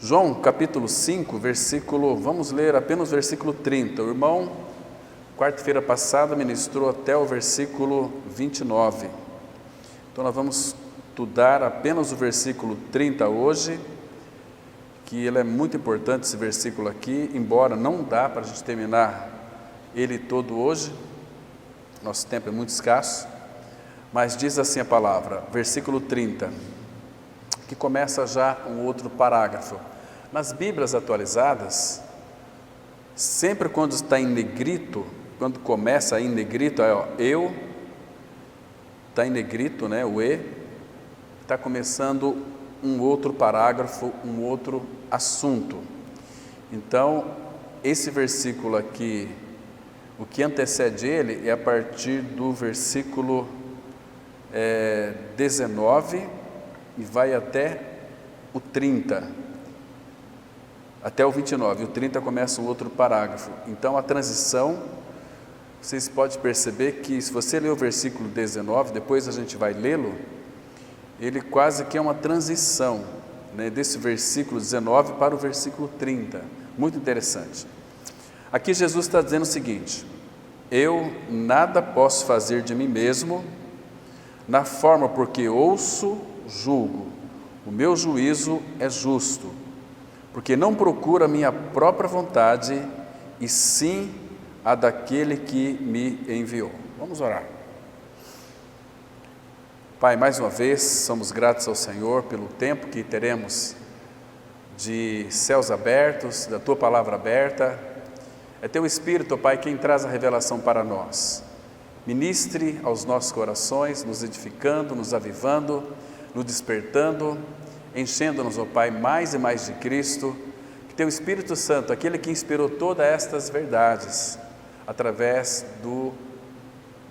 João capítulo 5, vamos ler apenas o versículo 30. O irmão, quarta-feira passada, ministrou até o versículo 29. Então nós vamos estudar apenas o versículo 30 hoje, que ele é muito importante, esse versículo aqui, embora não dá para a gente terminar ele todo hoje, nosso tempo é muito escasso, mas diz assim a palavra, versículo 30, que começa já um outro parágrafo. Nas Bíblias atualizadas, sempre quando está em negrito, quando começa em negrito, eu, está em negrito, né, o E, está começando um outro parágrafo, um outro assunto. Então, esse versículo aqui, o que antecede ele é a partir do versículo 19 e vai até o 30, até o 29, o 30 começa um outro parágrafo. Então a transição, vocês podem perceber que se você ler o versículo 19, depois a gente vai lê-lo, ele quase que é uma transição, né, desse versículo 19 para o versículo 30, muito interessante. Aqui Jesus está dizendo o seguinte: eu nada posso fazer de mim mesmo, na forma porque ouço, julgo, o meu juízo é justo, porque não procuro a minha própria vontade, e sim a daquele que me enviou. Vamos orar. Pai, mais uma vez, somos gratos ao Senhor pelo tempo que teremos de céus abertos, da Tua palavra aberta. É Teu Espírito, Pai, quem traz a revelação para nós. Ministre aos nossos corações, nos edificando, nos avivando, nos despertando, enchendo-nos, ó Pai, mais e mais de Cristo. Que Teu Espírito Santo, aquele que inspirou todas estas verdades, através do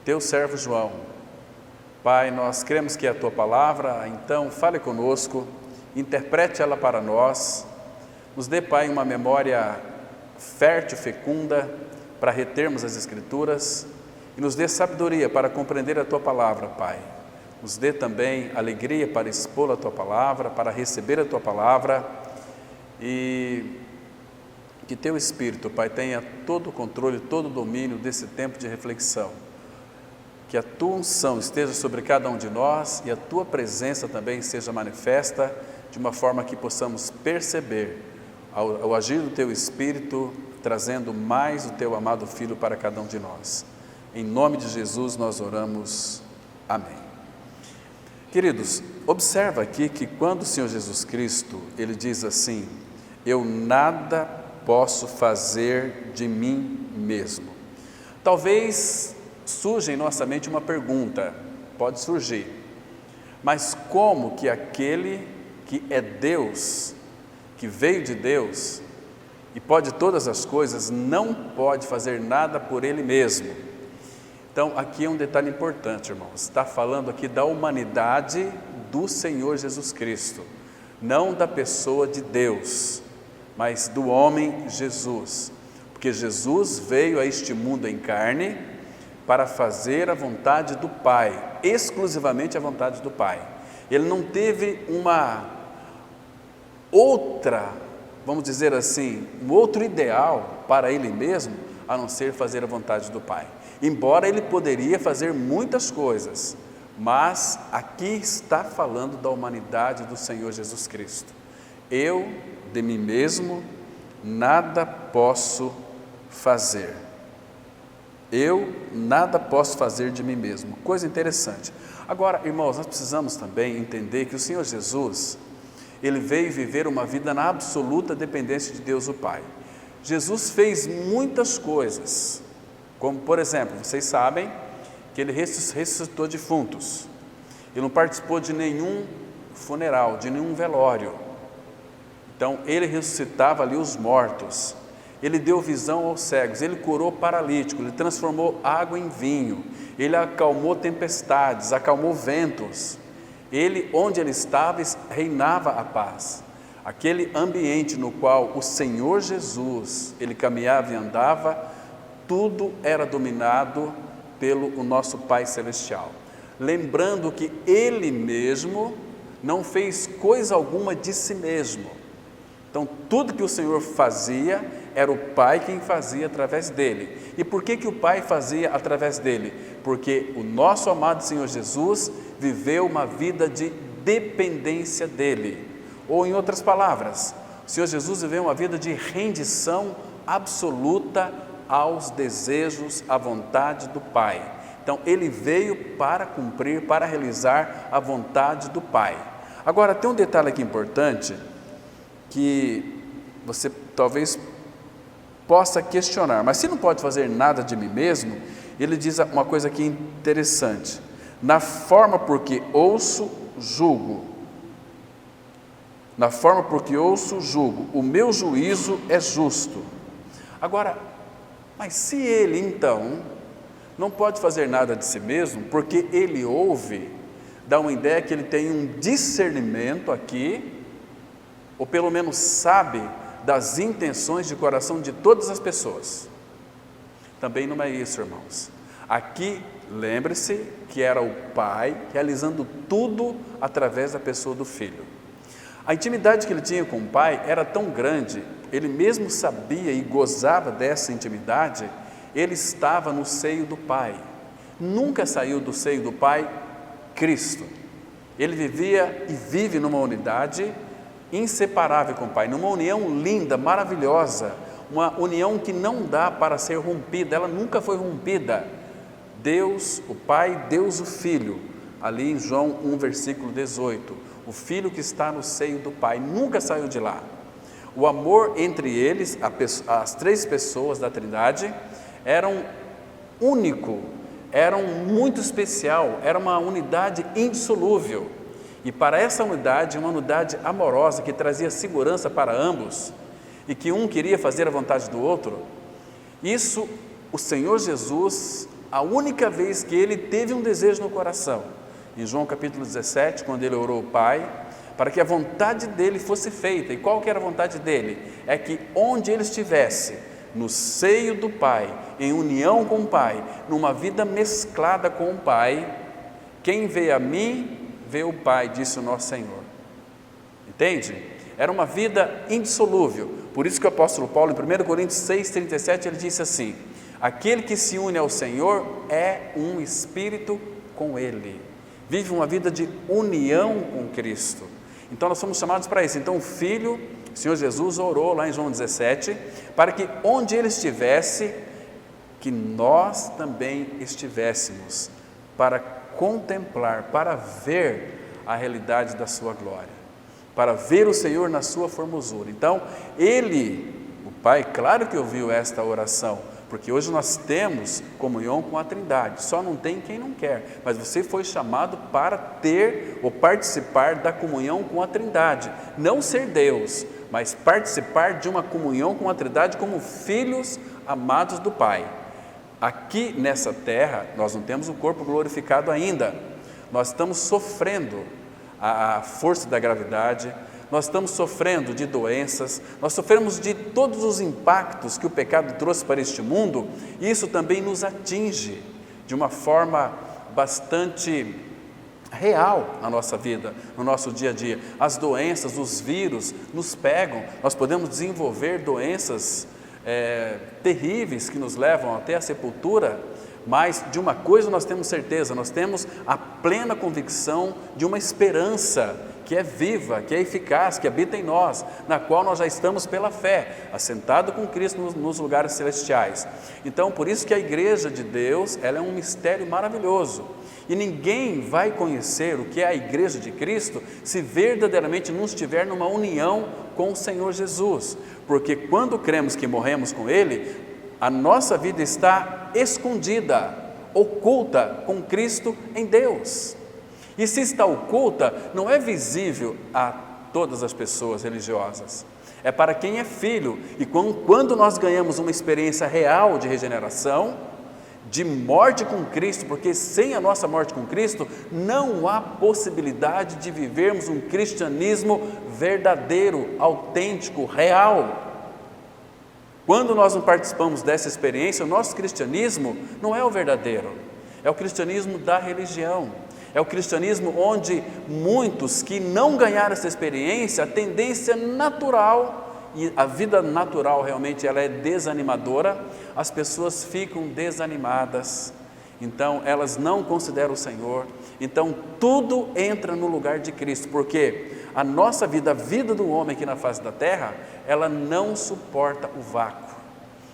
Teu servo João. Pai, nós cremos que é a Tua palavra, então fale conosco, interprete ela para nós, nos dê, Pai, uma memória fértil, fecunda, para retermos as Escrituras, e nos dê sabedoria para compreender a Tua palavra, Pai. Nos dê também alegria para expor a Tua palavra, para receber a Tua palavra, e que Teu Espírito, Pai, tenha todo o controle, todo o domínio desse tempo de reflexão. Que a Tua unção esteja sobre cada um de nós e a Tua presença também seja manifesta, de uma forma que possamos perceber ao agir do Teu Espírito, trazendo mais o Teu amado Filho para cada um de nós. Em nome de Jesus nós oramos. Amém. Queridos, observa aqui que quando o Senhor Jesus Cristo, Ele diz assim: eu nada posso fazer de mim mesmo. Talvez surja em nossa mente uma pergunta, pode surgir, mas como que aquele que é Deus, que veio de Deus e pode todas as coisas, não pode fazer nada por Ele mesmo? Então, aqui é um detalhe importante, irmãos. Está falando aqui da humanidade do Senhor Jesus Cristo, não da pessoa de Deus, mas do homem Jesus, porque Jesus veio a este mundo em carne para fazer a vontade do Pai, exclusivamente a vontade do Pai. Ele não teve uma outra, vamos dizer assim, um outro ideal para Ele mesmo, a não ser fazer a vontade do Pai. Embora Ele poderia fazer muitas coisas, mas aqui está falando da humanidade do Senhor Jesus Cristo. Eu, de mim mesmo, nada posso fazer. Eu nada posso fazer de mim mesmo. Coisa interessante. Agora, irmãos, nós precisamos também entender que o Senhor Jesus, Ele veio viver uma vida na absoluta dependência de Deus o Pai. Jesus fez muitas coisas, como por exemplo, vocês sabem que Ele ressuscitou defuntos. Ele não participou de nenhum funeral, de nenhum velório. Então, Ele ressuscitava ali os mortos. Ele deu visão aos cegos, Ele curou paralíticos, Ele transformou água em vinho, Ele acalmou tempestades, acalmou ventos. Ele, onde Ele estava, reinava a paz. Aquele ambiente no qual o Senhor Jesus, Ele caminhava e andava, tudo era dominado pelo nosso Pai Celestial. Lembrando que Ele mesmo não fez coisa alguma de si mesmo. Então, tudo que o Senhor fazia, era o Pai quem fazia através dele. E por que o Pai fazia através dele? Porque o nosso amado Senhor Jesus viveu uma vida de dependência dele. Ou, em outras palavras, o Senhor Jesus viveu uma vida de rendição absoluta aos desejos, à vontade do Pai. Então, ele veio para cumprir, para realizar a vontade do Pai. Agora, tem um detalhe aqui importante, que você talvez possa questionar, mas se não pode fazer nada de mim mesmo, ele diz uma coisa aqui interessante: na forma por que ouço, julgo. Na forma por que ouço, julgo. O meu juízo é justo. Agora, mas se ele então não pode fazer nada de si mesmo, porque ele ouve, dá uma ideia que ele tem um discernimento aqui, ou pelo menos sabe das intenções de coração de todas as pessoas. Também não é isso, irmãos. Aqui, lembre-se que era o Pai realizando tudo através da pessoa do Filho. A intimidade que ele tinha com o Pai era tão grande, ele mesmo sabia e gozava dessa intimidade, ele estava no seio do Pai. Nunca saiu do seio do Pai Cristo. Ele vivia e vive numa unidade inseparável com o Pai, numa união linda, maravilhosa, uma união que não dá para ser rompida, ela nunca foi rompida. Deus, o Pai, Deus, o Filho, ali em João 1, versículo 18, o Filho que está no seio do Pai, nunca saiu de lá. O amor entre eles, as três pessoas da Trindade, era único, era muito especial, era uma unidade indissolúvel. E para essa unidade, uma unidade amorosa que trazia segurança para ambos e que um queria fazer a vontade do outro, isso o Senhor Jesus, a única vez que ele teve um desejo no coração, em João capítulo 17, quando ele orou ao Pai, para que a vontade dele fosse feita. E qual que era a vontade dele? É que onde ele estivesse, no seio do Pai, em união com o Pai, numa vida mesclada com o Pai, quem vê a mim, vê o Pai, disse o nosso Senhor. Entende? Era uma vida indissolúvel. Por isso que o apóstolo Paulo, em 1 Coríntios 6,37, ele disse assim: aquele que se une ao Senhor é um espírito com Ele. Vive uma vida de união com Cristo. Então nós somos chamados para isso. Então o Filho, o Senhor Jesus orou lá em João 17, para que onde Ele estivesse, que nós também estivéssemos, para contemplar, para ver a realidade da sua glória, para ver o Senhor na sua formosura. Então Ele, o Pai, claro que ouviu esta oração, porque hoje nós temos comunhão com a Trindade, só não tem quem não quer, mas você foi chamado para ter ou participar da comunhão com a Trindade, não ser Deus, mas participar de uma comunhão com a Trindade como filhos amados do Pai. Aqui nessa terra, nós não temos o corpo glorificado ainda, nós estamos sofrendo a força da gravidade, nós estamos sofrendo de doenças, nós sofremos de todos os impactos que o pecado trouxe para este mundo, e isso também nos atinge de uma forma bastante real na nossa vida, no nosso dia a dia. As doenças, os vírus nos pegam, nós podemos desenvolver doenças terríveis que nos levam até a sepultura, mas de uma coisa nós temos certeza, nós temos a plena convicção de uma esperança que é viva, que é eficaz, que habita em nós, na qual nós já estamos pela fé, assentado com Cristo nos lugares celestiais. Então, por isso que a igreja de Deus, ela é um mistério maravilhoso, e ninguém vai conhecer o que é a igreja de Cristo se verdadeiramente não estiver numa união com o Senhor Jesus, porque quando cremos que morremos com Ele, a nossa vida está escondida, oculta com Cristo em Deus. E se está oculta, não é visível a todas as pessoas religiosas, é para quem é filho. E quando nós ganhamos uma experiência real de regeneração, de morte com Cristo, porque sem a nossa morte com Cristo, não há possibilidade de vivermos um cristianismo verdadeiro, autêntico, real. Quando nós não participamos dessa experiência, o nosso cristianismo não é o verdadeiro, é o cristianismo da religião, É o cristianismo onde muitos que não ganharam essa experiência, a tendência natural, e a vida natural realmente ela é desanimadora, as pessoas ficam desanimadas, então elas não consideram o Senhor, então tudo entra no lugar de Cristo, porque a nossa vida, a vida do homem aqui na face da terra, ela não suporta o vácuo,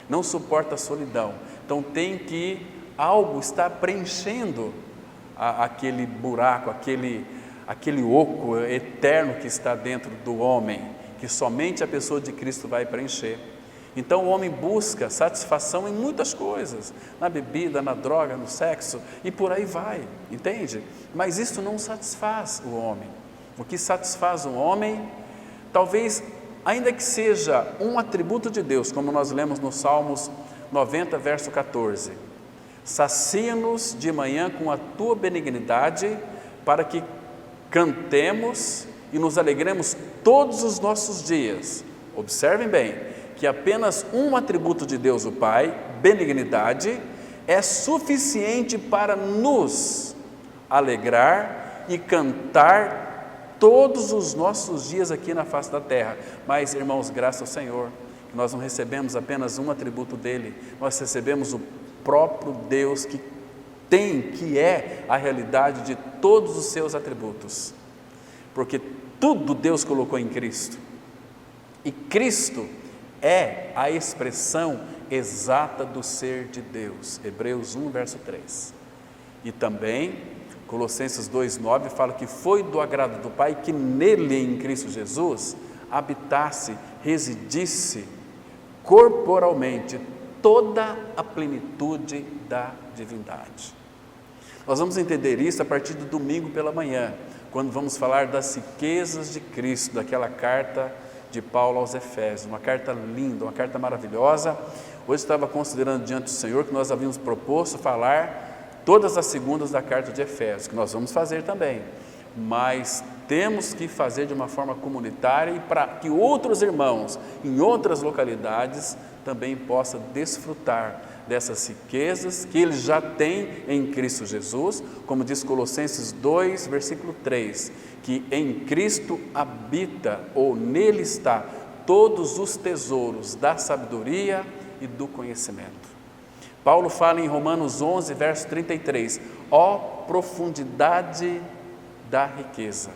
não suporta a solidão, então tem que algo estar preenchendo aquele buraco, aquele oco eterno que está dentro do homem, que somente a pessoa de Cristo vai preencher. Então o homem busca satisfação em muitas coisas, na bebida, na droga, no sexo e por aí vai, entende? Mas isso não satisfaz o homem. O que satisfaz o homem, talvez ainda que seja um atributo de Deus, como nós lemos no Salmos 90, verso 14: sacia-nos de manhã com a tua benignidade, para que cantemos e nos alegremos todos os nossos dias. Observem bem, que apenas um atributo de Deus o Pai, benignidade, é suficiente para nos alegrar e cantar todos os nossos dias aqui na face da terra. Mas, irmãos, graças ao Senhor, que nós não recebemos apenas um atributo dele, nós recebemos o próprio Deus que é a realidade de todos os seus atributos, porque tudo Deus colocou em Cristo, e Cristo é a expressão exata do ser de Deus. Hebreus 1, verso 3. E também Colossenses 2,9 fala que foi do agrado do Pai que nele, em Cristo Jesus, habitasse, residisse corporalmente toda a plenitude da divindade. Nós vamos entender isso a partir do domingo pela manhã, quando vamos falar das riquezas de Cristo, daquela carta de Paulo aos Efésios, uma carta linda, uma carta maravilhosa. Hoje estava considerando diante do Senhor que nós havíamos proposto falar todas as segundas da carta de Efésios, que nós vamos fazer também, mas temos que fazer de uma forma comunitária e para que outros irmãos em outras localidades também possam desfrutar dessas riquezas que eles já têm em Cristo Jesus, como diz Colossenses 2, versículo 3, que em Cristo habita, ou nele está, todos os tesouros da sabedoria e do conhecimento. Paulo fala em Romanos 11, verso 33, ó profundidade da riqueza,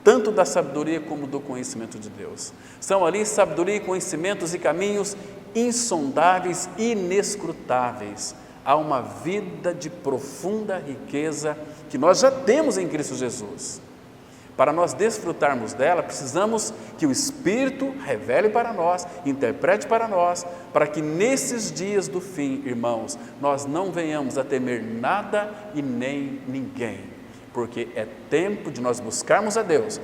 tanto da sabedoria como do conhecimento de Deus. São ali sabedoria, conhecimentos e caminhos insondáveis, inescrutáveis. Há uma vida de profunda riqueza que nós já temos em Cristo Jesus. Para nós desfrutarmos dela, precisamos que o Espírito revele para nós, interprete para nós, para que nesses dias do fim, irmãos, nós não venhamos a temer nada e nem ninguém, porque é tempo de nós buscarmos a Deus,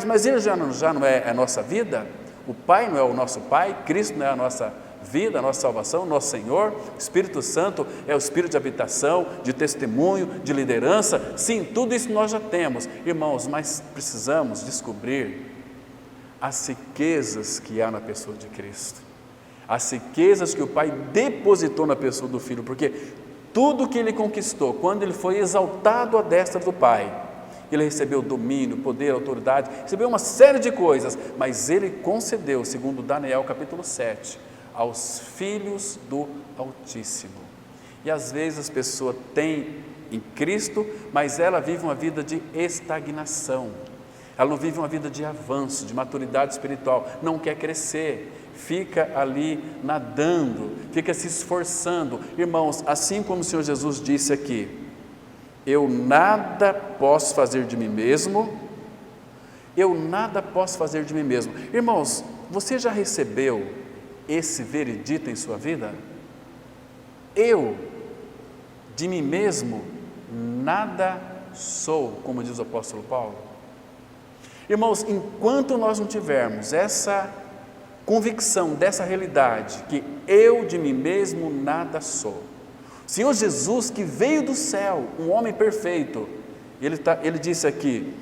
mas Ele já não é a nossa vida, o Pai não é o nosso Pai, Cristo não é a nossa vida, a nossa salvação, nosso Senhor, o Espírito Santo é o Espírito de habitação, de testemunho, de liderança. Sim, tudo isso nós já temos, irmãos, mas precisamos descobrir as riquezas que há na pessoa de Cristo, as riquezas que o Pai depositou na pessoa do Filho, porque tudo que Ele conquistou, quando Ele foi exaltado à destra do Pai, Ele recebeu domínio, poder, autoridade, recebeu uma série de coisas, mas Ele concedeu, segundo Daniel capítulo 7, aos filhos do Altíssimo. E às vezes as pessoas têm em Cristo, mas ela vive uma vida de estagnação, ela não vive uma vida de avanço, de maturidade espiritual, não quer crescer, fica ali nadando, fica se esforçando. Irmãos, assim como o Senhor Jesus disse aqui, eu nada posso fazer de mim mesmo, Irmãos, você já recebeu esse veredito em sua vida? Eu, de mim mesmo, nada sou, como diz o apóstolo Paulo. Irmãos, enquanto nós não tivermos essa convicção dessa realidade, que eu de mim mesmo nada sou, Senhor Jesus, que veio do céu, um homem perfeito, ele disse aqui,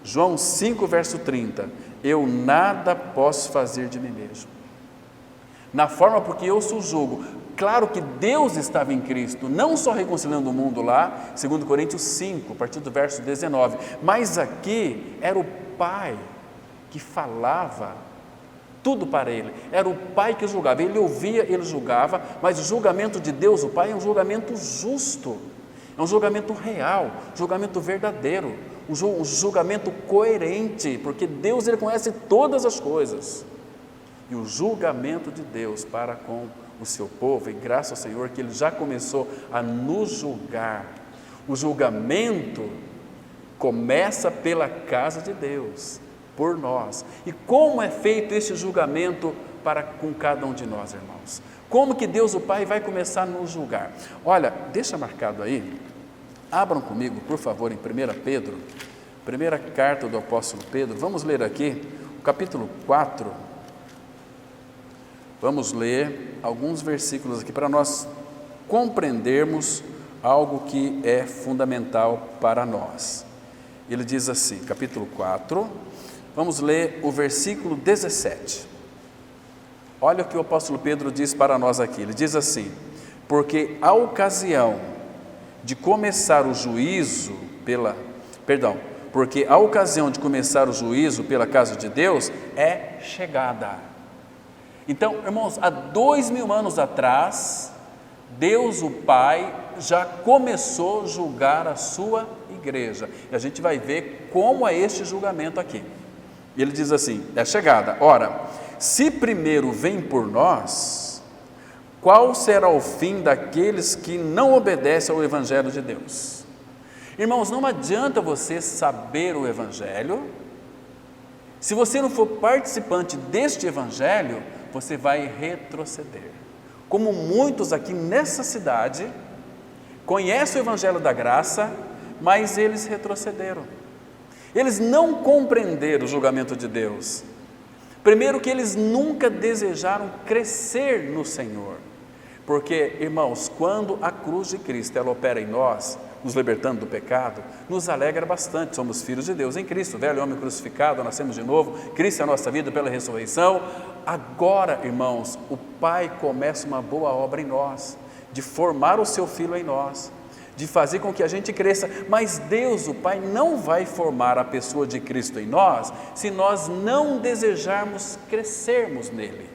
João 5, verso 30, eu nada posso fazer de mim mesmo, na forma porque eu sou jugo, claro que Deus estava em Cristo, não só reconciliando o mundo lá, 2 Coríntios 5, a partir do verso 19, mas aqui era o Pai que falava tudo para ele, era o Pai que julgava, ele ouvia, ele julgava, mas o julgamento de Deus, o Pai, é um julgamento justo, é um julgamento real, julgamento verdadeiro, um julgamento coerente, porque Deus, ele conhece todas as coisas, e o julgamento de Deus para com o seu povo, e graças ao Senhor que ele já começou a nos julgar. O julgamento começa pela casa de Deus, por nós. E como é feito esse julgamento para com cada um de nós, irmãos? Como que Deus o Pai vai começar a nos julgar? Olha, deixa marcado aí, abram comigo, por favor, em 1 Pedro, primeira carta do apóstolo Pedro, vamos ler aqui, o capítulo 4, vamos ler alguns versículos aqui para nós compreendermos algo que é fundamental para nós. Ele diz assim, capítulo 4, vamos ler o versículo 17. Olha o que o apóstolo Pedro diz para nós aqui, ele diz assim: porque a ocasião de começar o juízo porque a ocasião de começar o juízo pela casa de Deus é chegada. Então, irmãos, há 2000 anos atrás, Deus o Pai já começou a julgar a sua igreja. E a gente vai ver como é este julgamento aqui. Ele diz assim, é chegada. Ora, se primeiro vem por nós, qual será o fim daqueles que não obedecem ao Evangelho de Deus? Irmãos, não adianta você saber o Evangelho, se você não for participante deste Evangelho, você vai retroceder. Como muitos aqui nessa cidade conhecem o Evangelho da graça, mas eles retrocederam. Eles não compreenderam o julgamento de Deus. Primeiro que eles nunca desejaram crescer no Senhor. Porque, irmãos, quando a cruz de Cristo ela opera em nós, nos libertando do pecado, nos alegra bastante, somos filhos de Deus em Cristo, velho homem crucificado, nascemos de novo, Cristo é a nossa vida pela ressurreição. Agora, irmãos, o Pai começa uma boa obra em nós, de formar o seu Filho em nós, de fazer com que a gente cresça, mas Deus, o Pai, não vai formar a pessoa de Cristo em nós, se nós não desejarmos crescermos nele,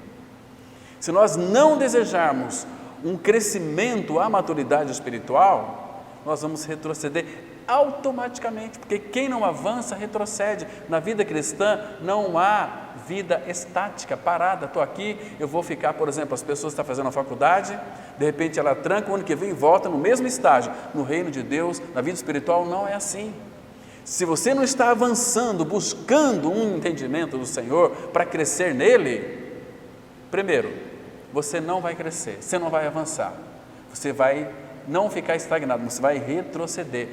se nós não desejarmos um crescimento à maturidade espiritual, nós vamos retroceder automaticamente, porque quem não avança, retrocede. Na vida cristã não há vida estática, parada, estou aqui, eu vou ficar, por exemplo, as pessoas estão fazendo a faculdade, de repente ela tranca, o ano que vem volta no mesmo estágio. No reino de Deus, na vida espiritual, não é assim. Se você não está avançando, buscando um entendimento do Senhor, para crescer nele, primeiro, você não vai crescer, você não vai avançar, você vai não ficar estagnado, você vai retroceder,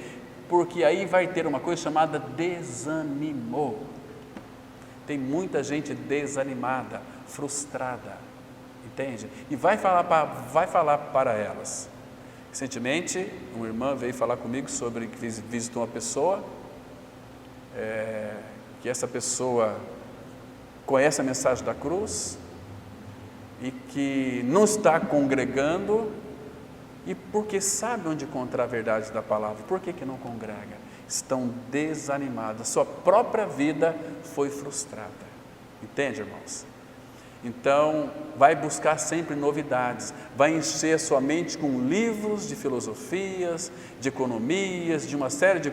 porque aí vai ter uma coisa chamada desânimo. Tem muita gente desanimada, frustrada, entende? E vai falar para elas. Recentemente, uma irmã veio falar comigo sobre que visitou uma pessoa, que essa pessoa conhece a mensagem da cruz e que não está congregando, e porque sabe onde encontrar a verdade da palavra, por que não congrega? Estão desanimadas, sua própria vida foi frustrada, entende, irmãos? Então, vai buscar sempre novidades, vai encher a sua mente com livros de filosofias, de economias, de uma série de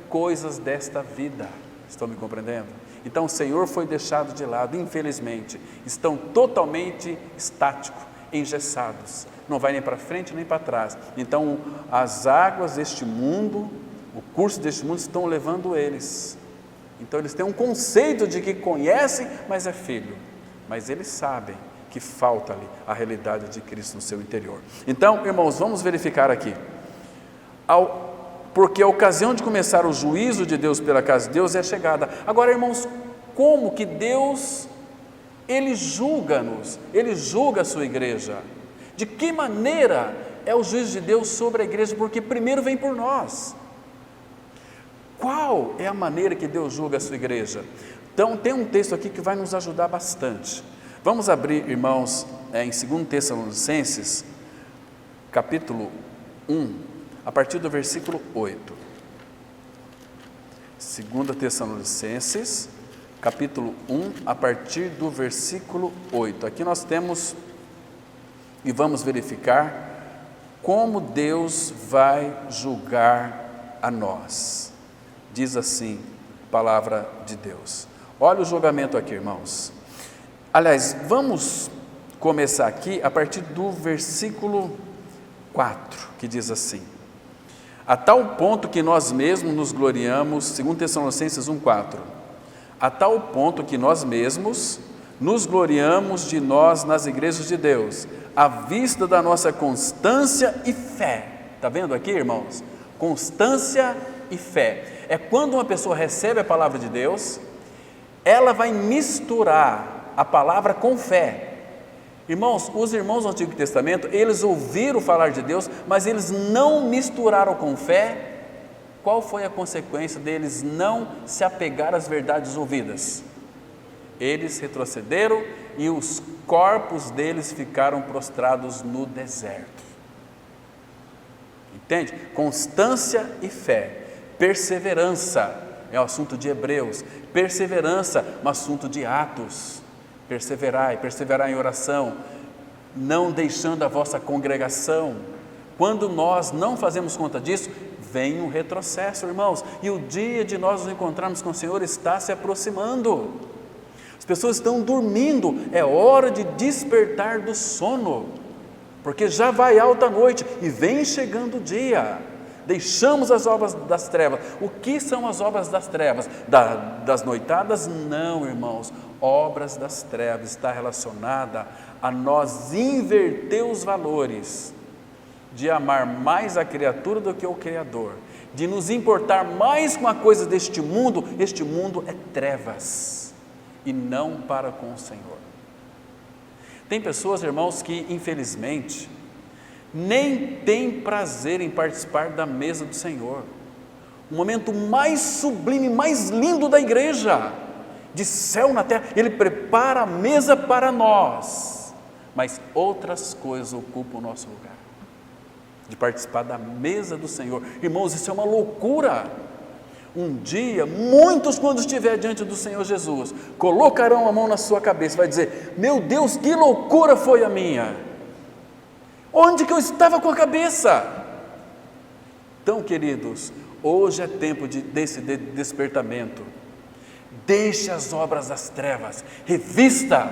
coisas desta vida, estão me compreendendo? Então, o Senhor foi deixado de lado, infelizmente, estão totalmente estáticos, engessados, não vai nem para frente nem para trás. Então, as águas deste mundo, o curso deste mundo estão levando eles. Então, eles têm um conceito de que conhecem, mas é filho. Mas eles sabem que falta ali a realidade de Cristo no seu interior. Então, irmãos, vamos verificar aqui. Porque a ocasião de começar o juízo de Deus pela casa de Deus é chegada. Agora, irmãos, como que Deus, Ele julga-nos, Ele julga a sua igreja? De que maneira é o juízo de Deus sobre a igreja? Porque primeiro vem por nós. Qual é a maneira que Deus julga a sua igreja? Então, tem um texto aqui que vai nos ajudar bastante. Vamos abrir, irmãos, em 2 Tessalonicenses, capítulo 1, a partir do versículo 8. 2 Tessalonicenses, capítulo 1, a partir do versículo 8. Aqui nós temos e vamos verificar como Deus vai julgar a nós. Diz assim, palavra de Deus. Olha o julgamento aqui, irmãos. Aliás, vamos começar aqui a partir do versículo 4, que diz assim: a tal ponto que nós mesmos nos gloriamos, 2 Tessalonicenses 1,4, a tal ponto que nós mesmos nos gloriamos de nós nas igrejas de Deus, à vista da nossa constância e fé. Está vendo aqui, irmãos? Constância e fé. É quando uma pessoa recebe a palavra de Deus, ela vai misturar a palavra com fé. Irmãos, os irmãos do Antigo Testamento, eles ouviram falar de Deus, mas eles não misturaram com fé. Qual foi a consequência deles não se apegar às verdades ouvidas? Eles retrocederam e os corpos deles ficaram prostrados no deserto. Entende? Constância e fé. Perseverança é o assunto de Hebreus. Perseverança é um assunto de Atos. Perseverai em oração, não deixando a vossa congregação. Quando nós não fazemos conta disso, vem um retrocesso, irmãos, e o dia de nós nos encontrarmos com o Senhor está se aproximando. As pessoas estão dormindo, é hora de despertar do sono, porque já vai alta noite e vem chegando o dia. Deixamos as obras das trevas. O que são as obras das trevas? Das noitadas? Não, irmãos. Obras das trevas está relacionada a nós inverter os valores, de amar mais a criatura do que o Criador, de nos importar mais com a coisa deste mundo. Este mundo é trevas e não para com o Senhor. Tem pessoas, irmãos, que infelizmente nem tem prazer em participar da mesa do Senhor, o momento mais sublime, mais lindo da igreja, de céu na terra. Ele prepara a mesa para nós, mas outras coisas ocupam o nosso lugar, de participar da mesa do Senhor. Irmãos, isso é uma loucura. Um dia, muitos, quando estiver diante do Senhor Jesus, colocarão a mão na sua cabeça e vai dizer: meu Deus, que loucura foi a minha! Onde que eu estava com a cabeça? Então, queridos, hoje é tempo desse despertamento. Deixe as obras das trevas, revista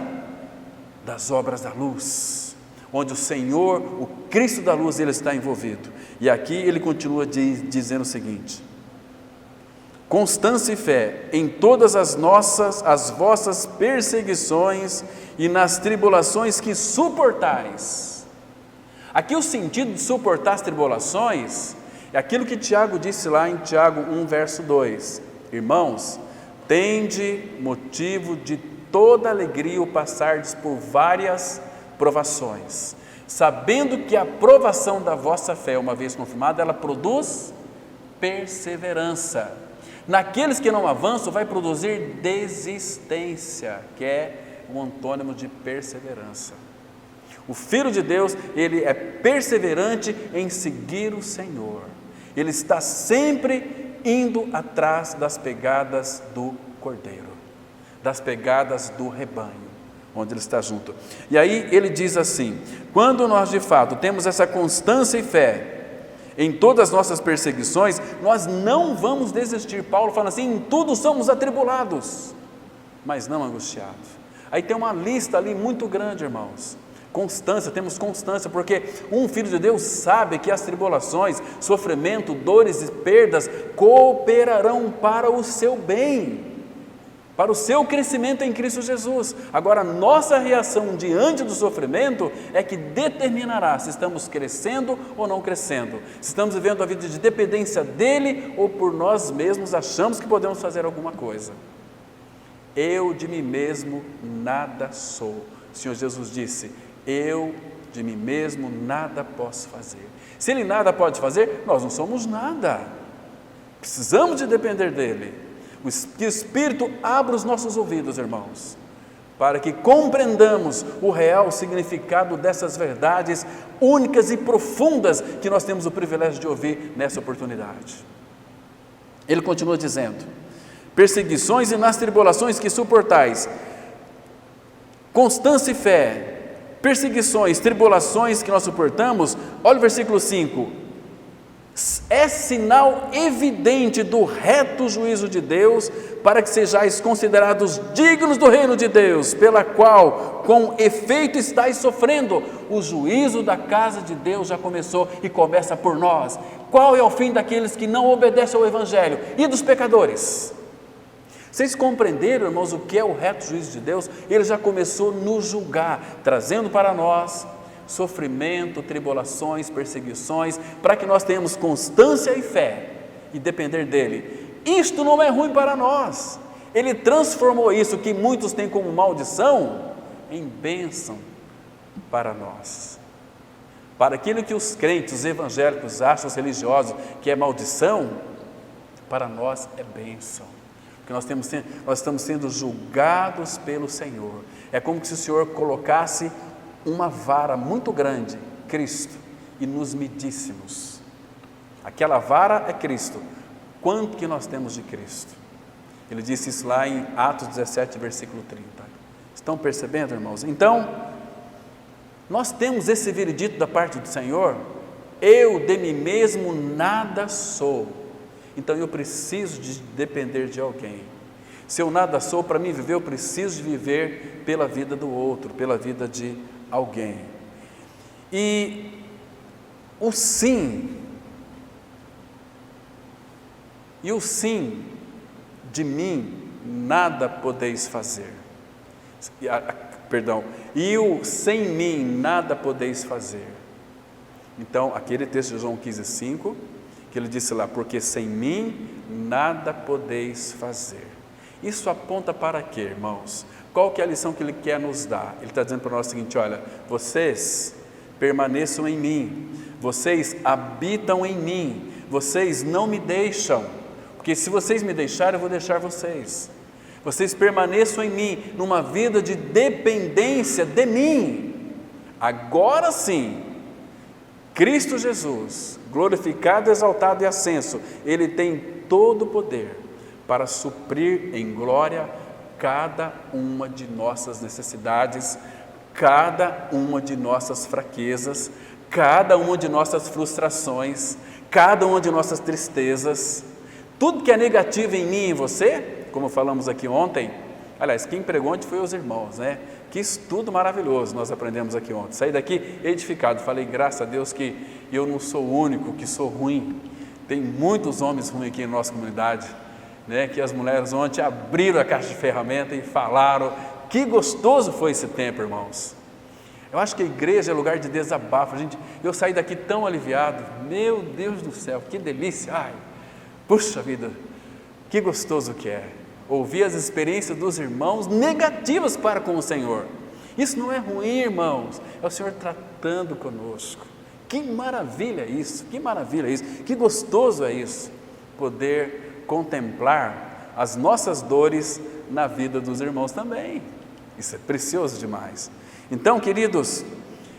das obras da luz, onde o Senhor, o Cristo da luz, Ele está envolvido. E aqui ele continua dizendo o seguinte: constância e fé em todas as vossas perseguições e nas tribulações que suportais. Aqui o sentido de suportar as tribulações é aquilo que Tiago disse lá em Tiago 1, verso 2. Irmãos, tende motivo de toda alegria o passardes por várias provações, sabendo que a provação da vossa fé, uma vez confirmada, ela produz perseverança. Naqueles que não avançam, vai produzir desistência, que é um antônimo de perseverança. O Filho de Deus, ele é perseverante em seguir o Senhor. Ele está sempre indo atrás das pegadas do Cordeiro, das pegadas do rebanho, onde ele está junto. E aí ele diz assim: quando nós de fato temos essa constância e fé em todas as nossas perseguições, nós não vamos desistir. Paulo fala assim: em tudo somos atribulados, mas não angustiados. Aí tem uma lista ali muito grande, irmãos. Constância, temos constância, porque um filho de Deus sabe que as tribulações, sofrimento, dores e perdas cooperarão para o seu bem, para o seu crescimento em Cristo Jesus. Agora, nossa reação diante do sofrimento é que determinará se estamos crescendo ou não crescendo, se estamos vivendo a vida de dependência dele ou por nós mesmos achamos que podemos fazer alguma coisa. Eu de mim mesmo nada sou. O Senhor Jesus disse: eu de mim mesmo nada posso fazer. Se Ele nada pode fazer, nós não somos nada. Precisamos de depender dele. Que o Espírito abra os nossos ouvidos, irmãos, para que compreendamos o real significado dessas verdades únicas e profundas que nós temos o privilégio de ouvir nessa oportunidade. Ele continua dizendo: perseguições e nas tribulações que suportais, constância e fé, perseguições, tribulações que nós suportamos. Olha o versículo 5: é sinal evidente do reto juízo de Deus, para que sejais considerados dignos do reino de Deus, pela qual com efeito estáis sofrendo. O juízo da casa de Deus já começou e começa por nós. Qual é o fim daqueles que não obedecem ao Evangelho e dos pecadores? Vocês compreenderam, irmãos, o que é o reto juízo de Deus? Ele já começou a nos julgar, trazendo para nós sofrimento, tribulações, perseguições, para que nós tenhamos constância e fé e depender dele. Isto não é ruim para nós. Ele transformou isso que muitos têm como maldição em bênção para nós. Para aquilo que os crentes, os evangélicos acham, os religiosos, que é maldição, para nós é bênção. Porque nós estamos sendo julgados pelo Senhor. É como se o Senhor colocasse uma vara muito grande, Cristo, e nos medíssemos. Aquela vara é Cristo. Quanto que nós temos de Cristo? Ele disse isso lá em Atos 17, versículo 30. Estão percebendo, irmãos? Então, nós temos esse veredito da parte do Senhor: eu de mim mesmo nada sou. Então eu preciso de depender de alguém. Se eu nada sou, para mim viver, eu preciso de viver pela vida do outro, pela vida de alguém. E o sim de mim nada podeis fazer. E o sem mim nada podeis fazer. Então, aquele texto de João 15,5, que ele disse lá: porque sem mim nada podeis fazer. Isso aponta para quê, irmãos? Qual que é a lição que ele quer nos dar? Ele está dizendo para nós o seguinte: olha, vocês permaneçam em mim, vocês habitam em mim, vocês não me deixam, porque se vocês me deixarem, eu vou deixar vocês. Vocês permaneçam em mim, numa vida de dependência de mim. Agora sim, Cristo Jesus, glorificado, exaltado e ascenso, Ele tem todo o poder para suprir em glória cada uma de nossas necessidades, cada uma de nossas fraquezas, cada uma de nossas frustrações, cada uma de nossas tristezas. Tudo que é negativo em mim e em você, como falamos aqui ontem, aliás, quem pregou ontem foi os irmãos, né? Que estudo maravilhoso nós aprendemos aqui ontem. Saí daqui edificado, falei, graças a Deus que eu não sou o único que sou ruim. Tem muitos homens ruins aqui na nossa comunidade, né? Que as mulheres ontem abriram a caixa de ferramenta e falaram. Que gostoso foi esse tempo, irmãos. Eu acho que a igreja é lugar de desabafo. Eu saí daqui tão aliviado. Meu Deus do céu, que delícia. Ai, puxa vida, que gostoso que é ouvir as experiências dos irmãos negativas para com o Senhor. Isso não é ruim, irmãos, é o Senhor tratando conosco. Que maravilha isso, que maravilha isso, que gostoso é isso, poder contemplar as nossas dores na vida dos irmãos também. Isso é precioso demais. Então, queridos,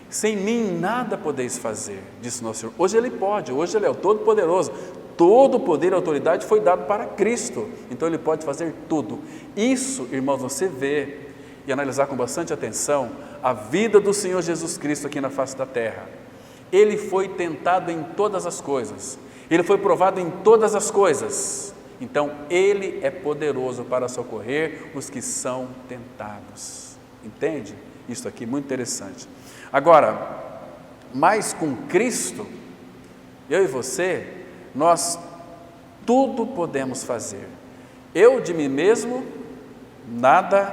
sem mim nada podeis fazer, disse nosso Senhor. Hoje Ele pode, hoje Ele é o Todo-Poderoso. Todo o poder e autoridade foi dado para Cristo, então Ele pode fazer tudo. Isso, irmãos, você vê e analisar com bastante atenção a vida do Senhor Jesus Cristo aqui na face da terra. Ele foi tentado em todas as coisas, Ele foi provado em todas as coisas, então Ele é poderoso para socorrer os que são tentados. Entende? Isso aqui é muito interessante. Agora, mas com Cristo, eu e você, nós tudo podemos fazer. Eu de mim mesmo nada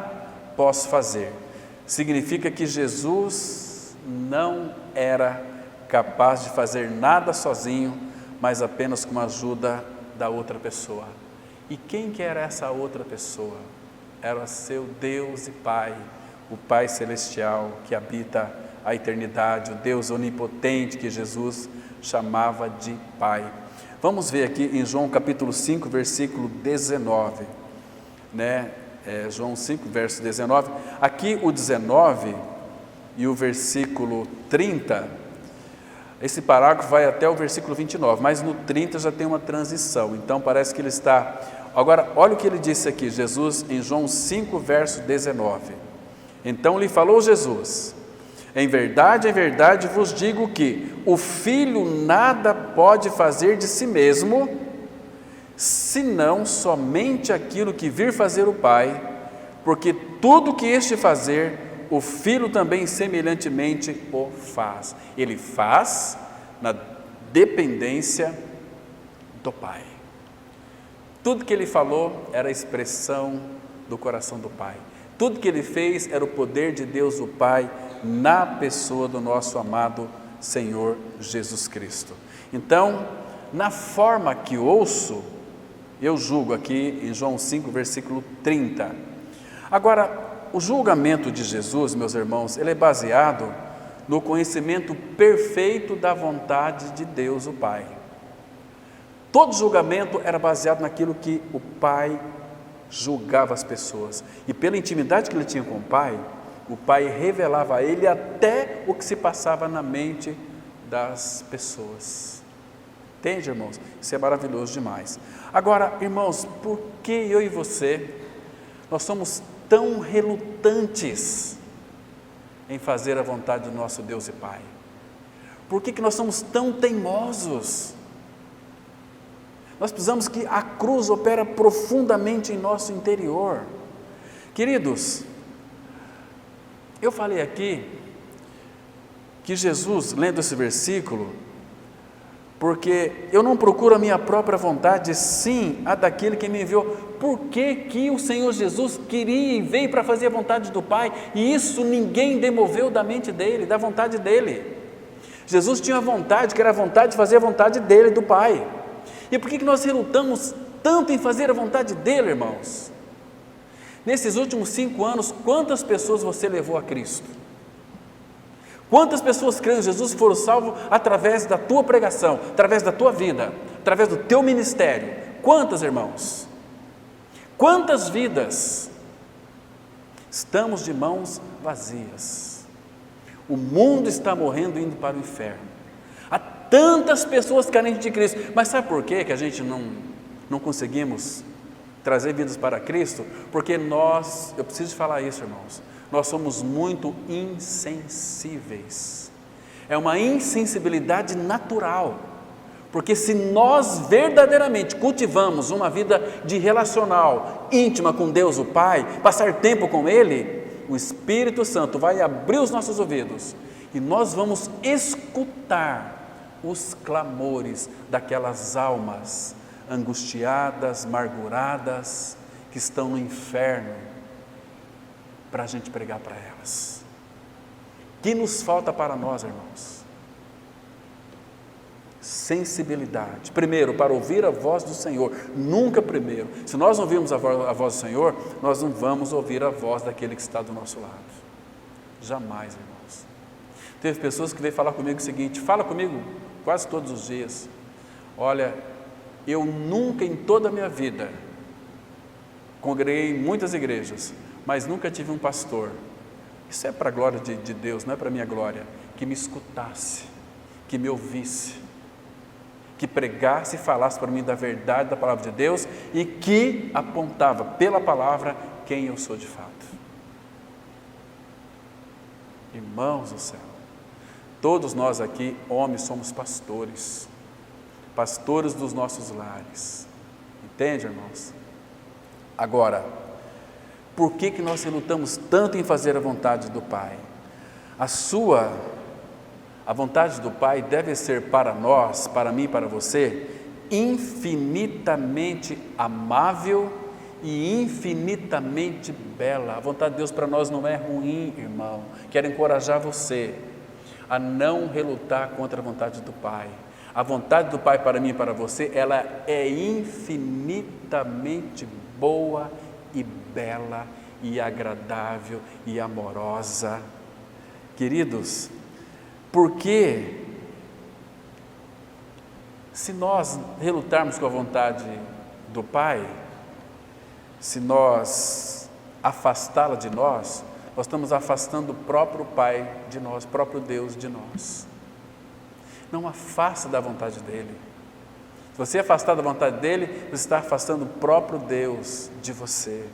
posso fazer. Significa que Jesus não era capaz de fazer nada sozinho, mas apenas com a ajuda da outra pessoa. E quem que era essa outra pessoa? Era seu Deus e Pai, o Pai Celestial que habita a eternidade, o Deus onipotente que Jesus chamava de Pai. Vamos ver aqui em João capítulo 5, versículo 19, né? João 5, verso 19. Aqui o 19 e o versículo 30, esse parágrafo vai até o versículo 29, mas no 30 já tem uma transição, então parece que ele está... Agora, olha o que ele disse aqui, Jesus, em João 5, verso 19. Então lhe falou Jesus: em verdade vos digo que o Filho nada pode fazer de si mesmo, senão somente aquilo que vir fazer o Pai, porque tudo que este fazer, o Filho também semelhantemente o faz. Ele faz na dependência do Pai. Tudo que ele falou era a expressão do coração do Pai. Tudo que ele fez era o poder de Deus o Pai na pessoa do nosso amado Senhor Jesus Cristo. Então, na forma que ouço, eu julgo aqui em João 5, versículo 30. Agora, o julgamento de Jesus, meus irmãos, ele é baseado no conhecimento perfeito da vontade de Deus o Pai. Todo julgamento era baseado naquilo que o Pai julgava as pessoas. E pela intimidade que ele tinha com o Pai revelava a ele até o que se passava na mente das pessoas. Entende, irmãos? Isso é maravilhoso demais. Agora, irmãos, por que eu e você, nós somos tão relutantes em fazer a vontade do nosso Deus e Pai? Por que nós somos tão teimosos? Nós precisamos que a cruz opera profundamente em nosso interior. Queridos, eu falei aqui que Jesus, lendo esse versículo, porque eu não procuro a minha própria vontade, sim a daquele que me enviou. Por que o Senhor Jesus queria e veio para fazer a vontade do Pai? E isso ninguém demoveu da mente dele, da vontade dele. Jesus tinha vontade, que era a vontade de fazer a vontade dele, do Pai. E por que nós relutamos tanto em fazer a vontade dele, irmãos? Nesses últimos 5 anos, quantas pessoas você levou a Cristo? Quantas pessoas creem em Jesus foram salvos através da tua pregação, através da tua vida, através do teu ministério? Quantas, irmãos? Quantas vidas? Estamos de mãos vazias. O mundo está morrendo, indo para o inferno. Há tantas pessoas carentes de Cristo, mas sabe por quê que a gente não conseguimos trazer vidas para Cristo? Porque eu preciso falar isso, irmãos, nós somos muito insensíveis. É uma insensibilidade natural, porque se nós verdadeiramente cultivamos uma vida de relacional, íntima com Deus o Pai, passar tempo com Ele, o Espírito Santo vai abrir os nossos ouvidos e nós vamos escutar os clamores daquelas almas angustiadas, amarguradas, que estão no inferno, para a gente pregar para elas. O que nos falta para nós, irmãos? Sensibilidade. Primeiro, para ouvir a voz do Senhor. Nunca primeiro. Se nós não ouvirmos a voz do Senhor, nós não vamos ouvir a voz daquele que está do nosso lado. Jamais, irmãos. Teve pessoas que veio falar comigo o seguinte, fala comigo quase todos os dias. Olha, eu nunca em toda a minha vida congreguei em muitas igrejas, mas nunca tive um pastor, isso é para a glória de Deus, não é para a minha glória, que me escutasse, que me ouvisse, que pregasse e falasse para mim da verdade da palavra de Deus e que apontava pela palavra quem eu sou de fato. Irmãos do céu, todos nós aqui, homens, somos pastores dos nossos lares, entende, irmãos? Agora, por que nós relutamos tanto em fazer a vontade do Pai? A vontade do Pai deve ser para nós, para mim e para você, infinitamente amável e infinitamente bela. A vontade de Deus para nós não é ruim, irmão. Quero encorajar você a não relutar contra a vontade do Pai. A vontade do Pai para mim e para você, ela é infinitamente boa e bela e agradável e amorosa. Queridos, porque se nós relutarmos com a vontade do Pai, se nós afastá-la de nós, nós estamos afastando o próprio Pai de nós, o próprio Deus de nós. Não afasta da vontade dEle. Se você afastar da vontade dEle, você está afastando o próprio Deus de você,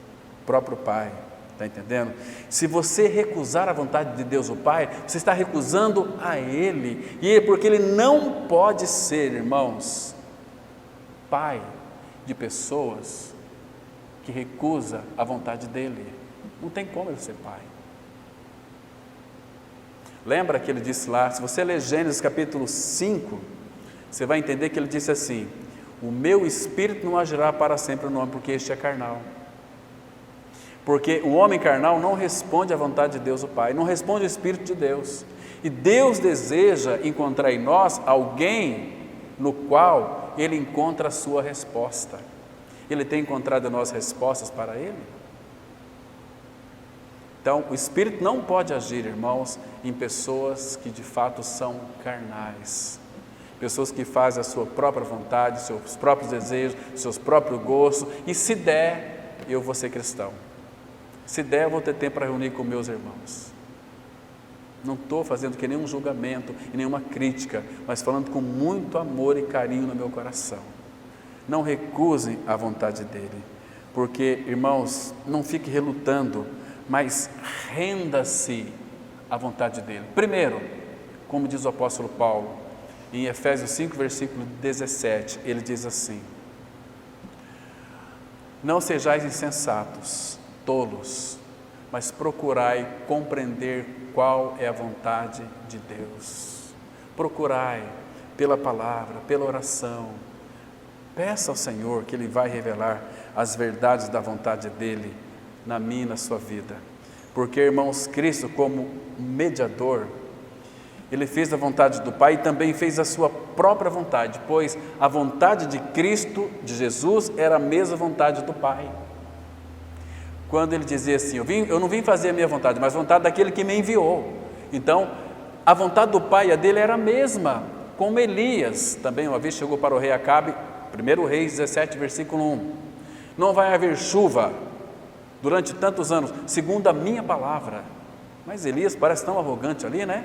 o próprio Pai. Está entendendo? Se você recusar a vontade de Deus o Pai, você está recusando a Ele. E porque Ele não pode ser, irmãos, Pai de pessoas que recusa a vontade dEle. Não tem como Ele ser Pai. Lembra que Ele disse lá, se você ler Gênesis capítulo 5, você vai entender que Ele disse assim: o meu Espírito não agirá para sempre no homem, porque este é carnal. Porque o homem carnal não responde à vontade de Deus o Pai, não responde ao Espírito de Deus. E Deus deseja encontrar em nós alguém no qual Ele encontra a sua resposta. Ele tem encontrado em nós respostas para Ele? Então, o Espírito não pode agir, irmãos, em pessoas que de fato são carnais. Pessoas que fazem a sua própria vontade, seus próprios desejos, seus próprios gostos. E se der, eu vou ser cristão. Se der, eu vou ter tempo para reunir com meus irmãos. Não estou fazendo que nenhum julgamento e nenhuma crítica, mas falando com muito amor e carinho no meu coração. Não recusem a vontade dEle, porque, irmãos, não fique relutando, mas renda-se à vontade dEle. Primeiro, como diz o apóstolo Paulo, em Efésios 5, versículo 17, ele diz assim: não sejais insensatos, tolos, mas procurai compreender qual é a vontade de Deus. Procurai pela palavra, pela oração. Peça ao Senhor que Ele vai revelar as verdades da vontade dEle na minha e na sua vida. Porque, irmãos, Cristo como mediador, Ele fez a vontade do Pai e também fez a sua própria vontade, pois a vontade de Cristo, de Jesus, era a mesma vontade do Pai. Quando Ele dizia assim, eu não vim fazer a minha vontade, mas a vontade daquele que me enviou. Então, a vontade do Pai e a dele era a mesma, como Elias também uma vez chegou para o rei Acabe, 1 Reis 17, versículo 1, não vai haver chuva durante tantos anos, segundo a minha palavra. Mas Elias parece tão arrogante ali, né?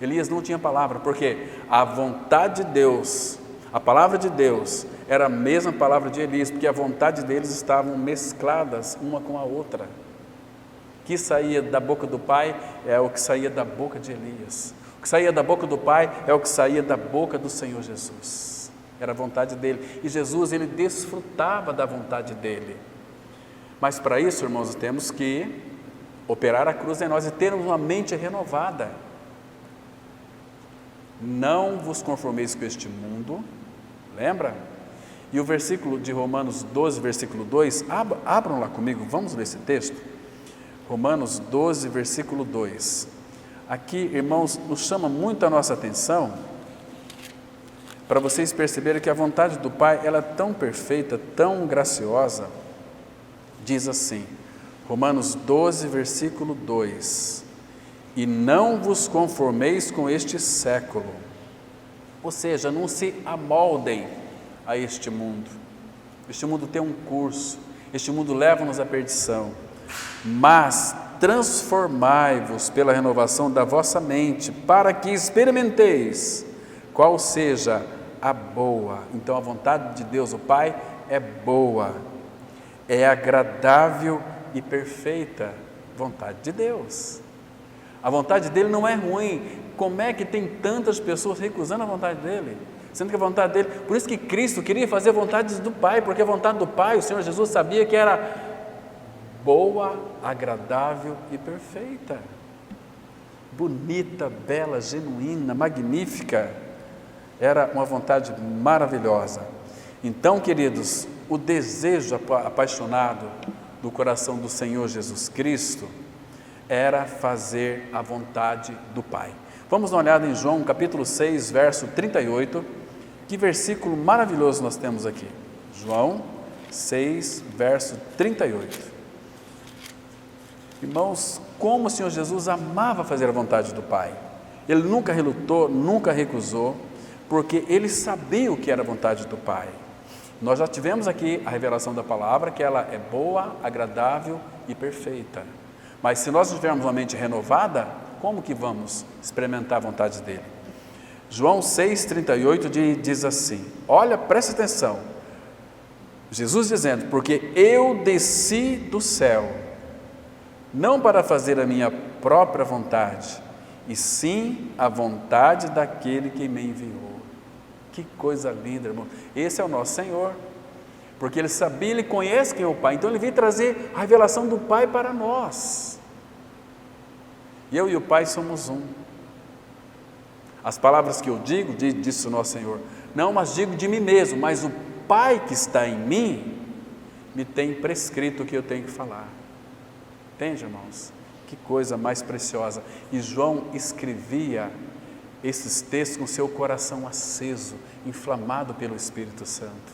Elias não tinha palavra, porque a vontade de Deus, a palavra de Deus, era a mesma palavra de Elias, porque a vontade deles estavam mescladas uma com a outra. O que saía da boca do Pai é o que saía da boca de Elias. O que saía da boca do Pai é o que saía da boca do Senhor Jesus. Era a vontade dele. E Jesus, ele desfrutava da vontade dele. Mas para isso, irmãos, nós temos que operar a cruz em nós e termos uma mente renovada. Não vos conformeis com este mundo, lembra? E o versículo de Romanos 12, versículo 2, abram lá comigo, vamos ler esse texto. Romanos 12, versículo 2. Aqui, irmãos, nos chama muito a nossa atenção, para vocês perceberem que a vontade do Pai, ela é tão perfeita, tão graciosa. Diz assim, Romanos 12, versículo 2, e não vos conformeis com este século, ou seja, não se amoldem a este mundo. Este mundo tem um curso, este mundo leva-nos à perdição, mas transformai-vos pela renovação da vossa mente, para que experimenteis qual seja a boa. Então a vontade de Deus, o Pai, é boa, é agradável e perfeita vontade de Deus. A vontade dele não é ruim. Como é que tem tantas pessoas recusando a vontade dele? Sendo que a vontade dele, por isso que Cristo queria fazer a vontade do Pai, porque a vontade do Pai, o Senhor Jesus sabia que era boa, agradável e perfeita. Bonita, bela, genuína, magnífica. Era uma vontade maravilhosa. Então, queridos, o desejo apaixonado do coração do Senhor Jesus Cristo era fazer a vontade do Pai. Vamos dar uma olhada em João capítulo 6, verso 38, que versículo maravilhoso nós temos aqui. João 6, verso 38. Irmãos, como o Senhor Jesus amava fazer a vontade do Pai. Ele nunca relutou, nunca recusou, porque ele sabia o que era a vontade do Pai. Nós já tivemos aqui a revelação da palavra, que ela é boa, agradável e perfeita. Mas se nós tivermos uma mente renovada, como que vamos experimentar a vontade dele? João 6,38 diz assim, olha, presta atenção, Jesus dizendo, porque eu desci do céu, não para fazer a minha própria vontade, e sim a vontade daquele que me enviou. Que coisa linda, irmão. Esse é o nosso Senhor, porque Ele sabia, Ele conhece quem é o Pai, então Ele veio trazer a revelação do Pai para nós. Eu e o Pai somos um. As palavras que eu digo, disse o nosso Senhor, não mas digo de mim mesmo, mas o Pai que está em mim, me tem prescrito o que eu tenho que falar. Entende, irmãos? Que coisa mais preciosa. E João escrevia esses textos com seu coração aceso, inflamado pelo Espírito Santo.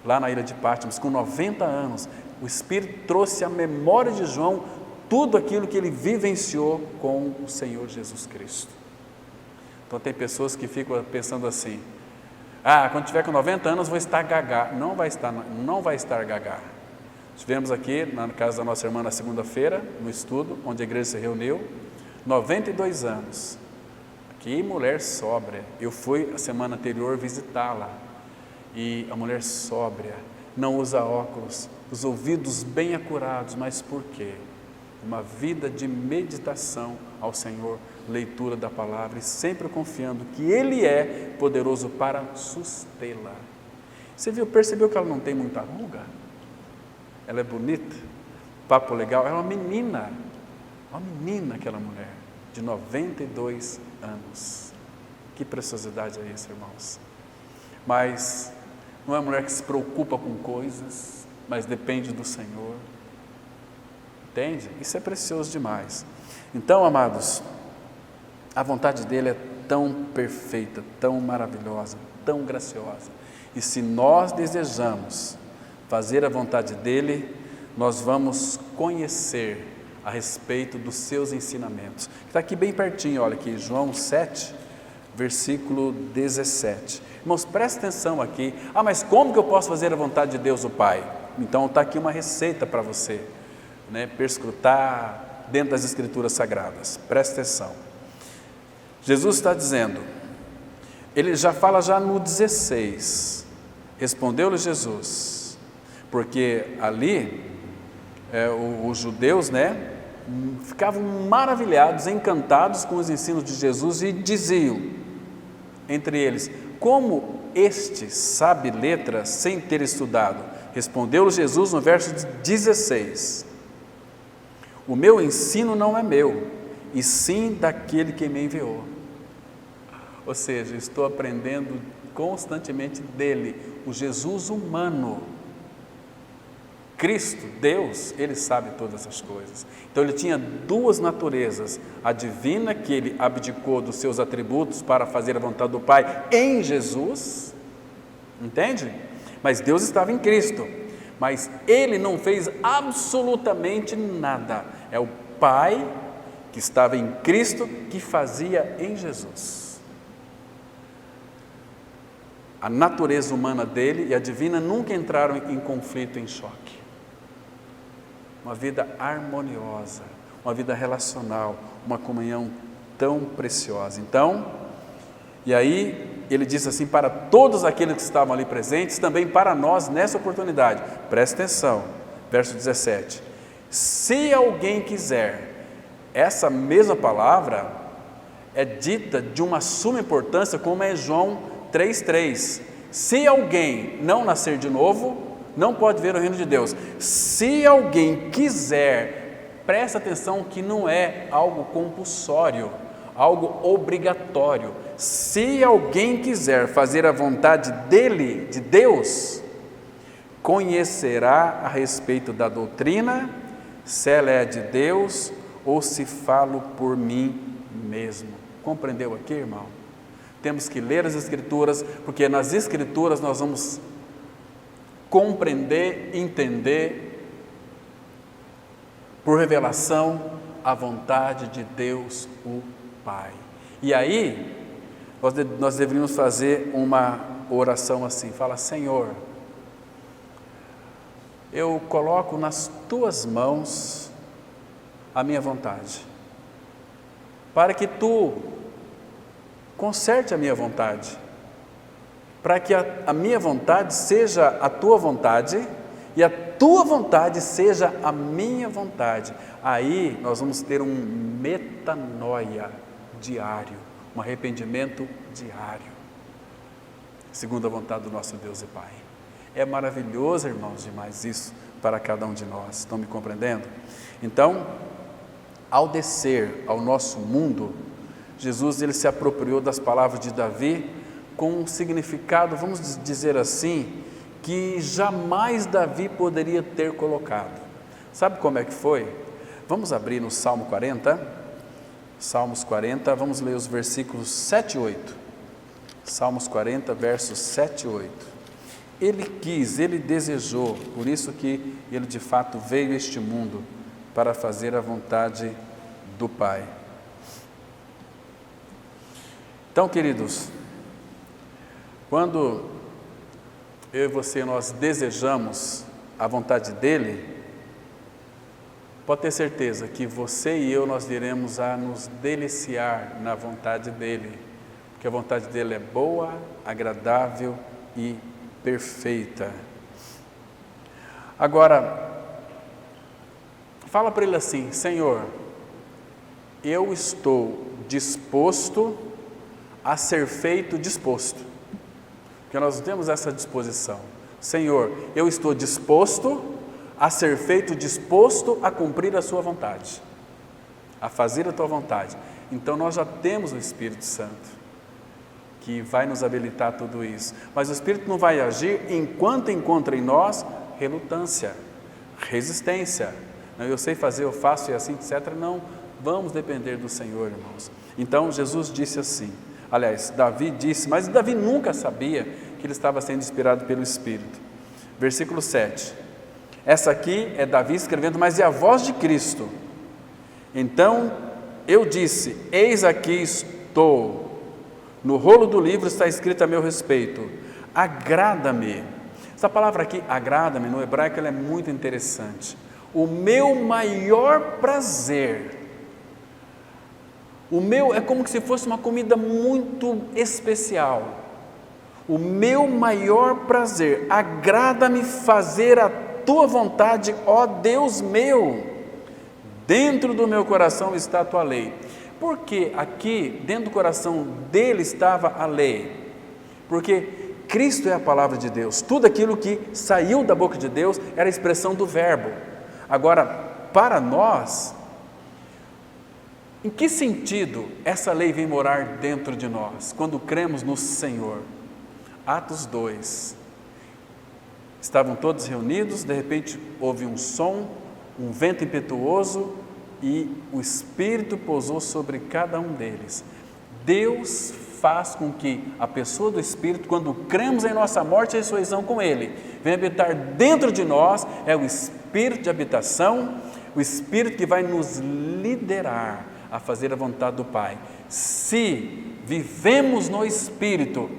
Lá na ilha de Patmos, com 90 anos, o Espírito trouxe à memória de João tudo aquilo que ele vivenciou com o Senhor Jesus Cristo. Então tem pessoas que ficam pensando assim, quando tiver com 90 anos vou estar gagá. Não vai estar gagá. Estivemos aqui na casa da nossa irmã na segunda-feira, no estudo, onde a igreja se reuniu, 92 anos. Que mulher sóbria. Eu fui a semana anterior visitá-la, e a mulher sóbria, não usa óculos, os ouvidos bem acurados, mas por quê? Uma vida de meditação ao Senhor, leitura da palavra e sempre confiando que Ele é poderoso para sustê-la. Você percebeu que ela não tem muita ruga? Ela é bonita, papo legal, ela é uma menina aquela mulher, de 92 anos. Que preciosidade é essa, irmãos? Mas não é uma mulher que se preocupa com coisas, mas depende do Senhor. Entende? Isso é precioso demais. Então, amados, a vontade dele é tão perfeita, tão maravilhosa, tão graciosa. E se nós desejamos fazer a vontade dele, nós vamos conhecer a respeito dos seus ensinamentos. Está aqui bem pertinho, olha aqui, João 7, versículo 17. Irmãos, presta atenção aqui. Mas como que eu posso fazer a vontade de Deus o Pai? Então está aqui uma receita para você, perscrutar dentro das Escrituras Sagradas. Presta atenção. Jesus está dizendo, ele já fala no 16, respondeu-lhe Jesus, porque ali os judeus, ficavam maravilhados, encantados com os ensinos de Jesus e diziam, entre eles, como este sabe letras sem ter estudado? Respondeu-lhe Jesus no verso 16, o meu ensino não é meu, e sim daquele que me enviou. Ou seja, estou aprendendo constantemente dele, o Jesus humano. Cristo, Deus, ele sabe todas as coisas. Então ele tinha duas naturezas, a divina, que ele abdicou dos seus atributos para fazer a vontade do Pai em Jesus, entende? Mas Deus estava em Cristo, mas ele não fez absolutamente nada. É o Pai que estava em Cristo que fazia em Jesus. A natureza humana dele e a divina nunca entraram em conflito, em choque. Uma vida harmoniosa, uma vida relacional, uma comunhão tão preciosa. Então, e aí ele diz assim, para todos aqueles que estavam ali presentes, também para nós nessa oportunidade, presta atenção, verso 17, se alguém quiser, essa mesma palavra é dita de uma suma importância, como é João 3,3, se alguém não nascer de novo, não pode ver o reino de Deus. Se alguém quiser, presta atenção que não é algo compulsório, algo obrigatório. Se alguém quiser fazer a vontade dele, de Deus, conhecerá a respeito da doutrina, se ela é de Deus ou se falo por mim mesmo. Compreendeu aqui, irmão? Temos que ler as Escrituras, porque nas Escrituras nós vamos compreender, entender, por revelação, a vontade de Deus, o Pai. E aí, nós deveríamos fazer uma oração assim, fala, Senhor, eu coloco nas tuas mãos a minha vontade, para que tu conserte a minha vontade, para que a minha vontade seja a tua vontade e a tua vontade seja a minha vontade. Aí nós vamos ter um metanoia diário, um arrependimento diário, segundo a vontade do nosso Deus e Pai. É maravilhoso, irmãos, demais isso para cada um de nós. Estão me compreendendo? Então, ao descer ao nosso mundo, Jesus ele se apropriou das palavras de Davi com um significado, vamos dizer assim, que jamais Davi poderia ter colocado. Sabe como é que foi? Vamos abrir no Salmo 40, Salmos 40, vamos ler os versículos 7 e 8. Salmos 40, versos 7 e 8. Ele quis, ele desejou, por isso que ele de fato veio a este mundo, para fazer a vontade do Pai. Então, queridos, quando eu e você, nós desejamos a vontade dEle, pode ter certeza que você e eu, nós viremos a nos deliciar na vontade dEle, porque a vontade dEle é boa, agradável e perfeita. Agora, fala para Ele assim: Senhor, eu estou disposto a ser feito disposto, porque nós temos essa disposição. Senhor, eu estou disposto a ser feito disposto a cumprir a sua vontade, a fazer a tua vontade. Então nós já temos o Espírito Santo, que vai nos habilitar a tudo isso, mas o Espírito não vai agir enquanto encontra em nós relutância, resistência. Não, eu sei fazer, eu faço e assim, etc. Não, vamos depender do Senhor, irmãos. Então Jesus disse assim, aliás, Davi disse, mas Davi nunca sabia que ele estava sendo inspirado pelo Espírito. Versículo 7, essa aqui é Davi escrevendo, mas é a voz de Cristo. Então eu disse, eis aqui estou, no rolo do livro está escrito a meu respeito, agrada-me. Essa palavra aqui, agrada-me, no hebraico ela é muito interessante. O meu maior prazer, o meu é como se fosse uma comida muito especial. O meu maior prazer, agrada-me fazer a tua vontade, ó Deus meu. Dentro do meu coração está a tua lei. Porque aqui, dentro do coração dele estava a lei. Porque Cristo é a palavra de Deus. Tudo aquilo que saiu da boca de Deus era a expressão do verbo. Agora, para nós, em que sentido essa lei vem morar dentro de nós, quando cremos no Senhor? Atos 2, estavam todos reunidos, de repente houve um som, um vento impetuoso e o Espírito pousou sobre cada um deles. Deus faz com que a pessoa do Espírito, quando cremos em nossa morte e ressurreição com Ele, venha habitar dentro de nós, é o Espírito de habitação, o Espírito que vai nos liderar a fazer a vontade do Pai. Se vivemos no Espírito,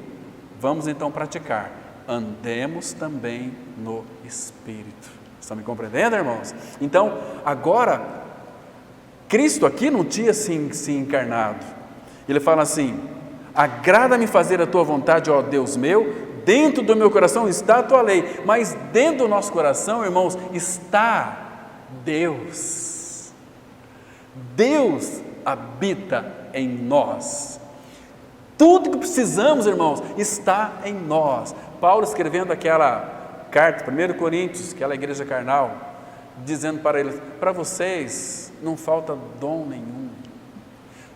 vamos então praticar, andemos também no Espírito. Estão me compreendendo, irmãos? Então, agora, Cristo aqui não tinha se encarnado. Ele fala assim, agrada-me fazer a tua vontade, ó Deus meu, dentro do meu coração está a tua lei, mas dentro do nosso coração, irmãos, está Deus. Deus habita em nós. Tudo que precisamos, irmãos, está em nós. Paulo escrevendo aquela carta, 1 Coríntios, aquela igreja carnal, dizendo para eles, para vocês não falta dom nenhum,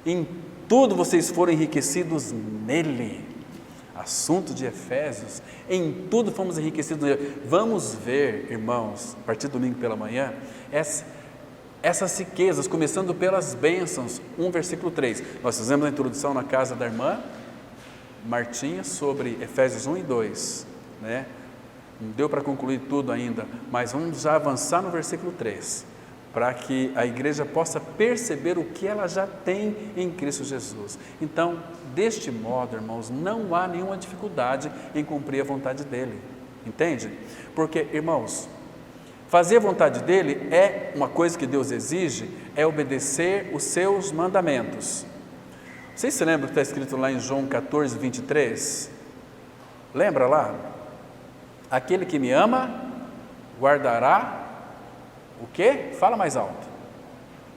em tudo vocês foram enriquecidos nele. Assunto de Efésios, em tudo fomos enriquecidos nele. Vamos ver, irmãos, a partir do domingo pela manhã, essas riquezas, começando pelas bênçãos. 1 versículo 3, nós fizemos a introdução na casa da irmã Martinha sobre Efésios 1 e 2, né? Não deu para concluir tudo ainda, mas vamos já avançar no versículo 3, para que a igreja possa perceber o que ela já tem em Cristo Jesus. Então, deste modo, irmãos, não há nenhuma dificuldade em cumprir a vontade dele, entende? Porque, irmãos, Fazer a vontade dele é uma coisa que Deus exige, é obedecer os seus mandamentos. Vocês se lembram que está escrito lá em João 14, 23? Lembra lá? Aquele que me ama, guardará o quê? Fala mais alto.